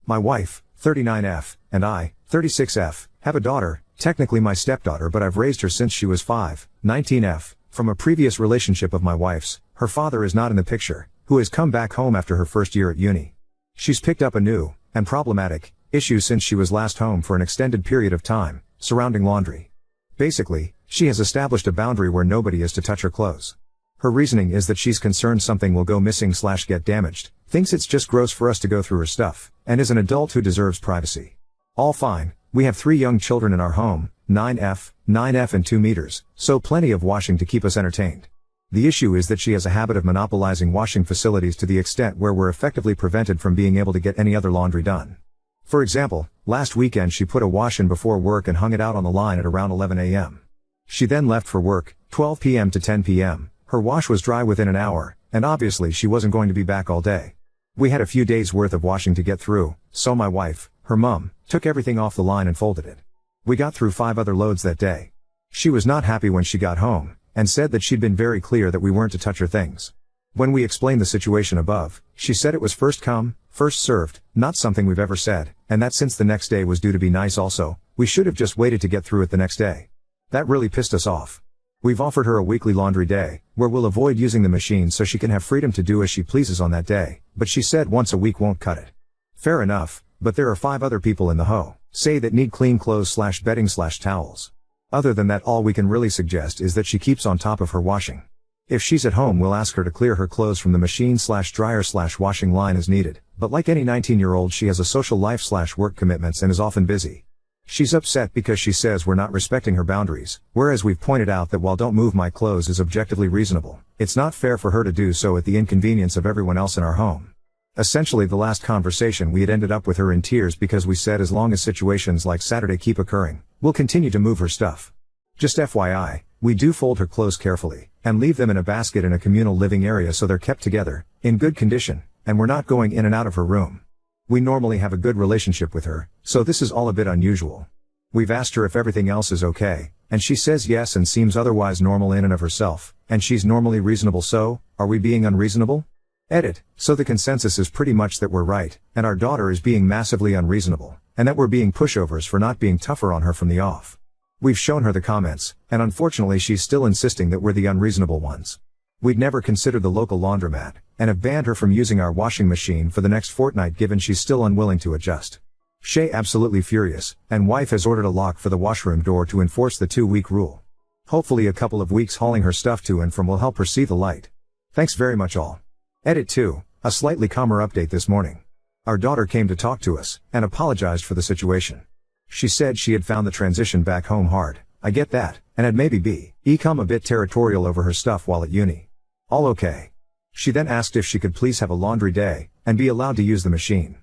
My wife, 39F, and I, 36F, have a daughter, technically my stepdaughter, but I've raised her since she was 5, 19F, from a previous relationship of my wife's. Her father is not in the picture, who has come back home after her first year at uni. She's picked up a new, and problematic, issue since she was last home for an extended period of time, surrounding laundry. Basically, she has established a boundary where nobody is to touch her clothes. Her reasoning is that she's concerned something will go missing/get damaged, thinks it's just gross for us to go through her stuff, and is an adult who deserves privacy. All fine, we have 3 young children in our home, 9F, 9F and 2 meters, so plenty of washing to keep us entertained. The issue is that she has a habit of monopolizing washing facilities to the extent where we're effectively prevented from being able to get any other laundry done. For example, last weekend she put a wash in before work and hung it out on the line at around 11 a.m. She then left for work, 12 p.m. to 10 p.m. Her wash was dry within an hour, and obviously she wasn't going to be back all day. We had a few days worth of washing to get through, so my wife, her mum, took everything off the line and folded it. We got through 5 other loads that day. She was not happy when she got home, and said that she'd been very clear that we weren't to touch her things. When we explained the situation above, she said it was first come, first served, not something we've ever said, and that since the next day was due to be nice also, we should have just waited to get through it the next day. That really pissed us off. We've offered her a weekly laundry day, where we'll avoid using the machine so she can have freedom to do as she pleases on that day, but she said once a week won't cut it. Fair enough, but there are 5 other people in the hoe, say that need clean clothes/bedding/towels. Other than that, all we can really suggest is that she keeps on top of her washing. If she's at home, we'll ask her to clear her clothes from the machine/dryer/washing line as needed, but like any 19-year-old she has a social life/work commitments and is often busy. She's upset because she says we're not respecting her boundaries, whereas we've pointed out that while "don't move my clothes" is objectively reasonable, it's not fair for her to do so at the inconvenience of everyone else in our home. Essentially, the last conversation we had ended up with her in tears because we said as long as situations like Saturday keep occurring, we'll continue to move her stuff. Just FYI, we do fold her clothes carefully, and leave them in a basket in a communal living area so they're kept together, in good condition, and we're not going in and out of her room. We normally have a good relationship with her, so this is all a bit unusual. We've asked her if everything else is okay, and she says yes and seems otherwise normal in and of herself, and she's normally reasonable, so, are we being unreasonable? Edit. So the consensus is pretty much that we're right, and our daughter is being massively unreasonable, and that we're being pushovers for not being tougher on her from the off. We've shown her the comments, and unfortunately she's still insisting that we're the unreasonable ones. We'd never considered the local laundromat, and have banned her from using our washing machine for the next fortnight given she's still unwilling to adjust. Shay absolutely furious, and wife has ordered a lock for the washroom door to enforce the 2-week rule. Hopefully a couple of weeks hauling her stuff to and from will help her see the light. Thanks very much all. Edit 2, a slightly calmer update this morning. Our daughter came to talk to us, and apologized for the situation. She said she had found the transition back home hard, I get that, and had maybe become a bit territorial over her stuff while at uni. All okay. She then asked if she could please have a laundry day, and be allowed to use the machine.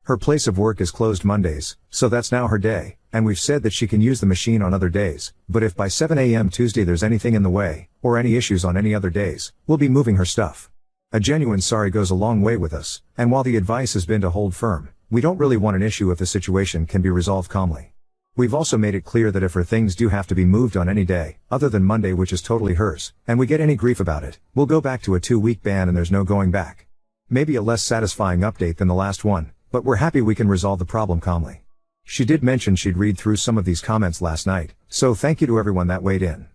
Her place of work is closed Mondays, so that's now her day, and we've said that she can use the machine on other days, but if by 7 a.m. Tuesday there's anything in the way, or any issues on any other days, we'll be moving her stuff. A genuine sorry goes a long way with us, and while the advice has been to hold firm, we don't really want an issue if the situation can be resolved calmly. We've also made it clear that if her things do have to be moved on any day, other than Monday, which is totally hers, and we get any grief about it, we'll go back to a 2-week ban and there's no going back. Maybe a less satisfying update than the last one, but we're happy we can resolve the problem calmly. She did mention she'd read through some of these comments last night, so thank you to everyone that weighed in.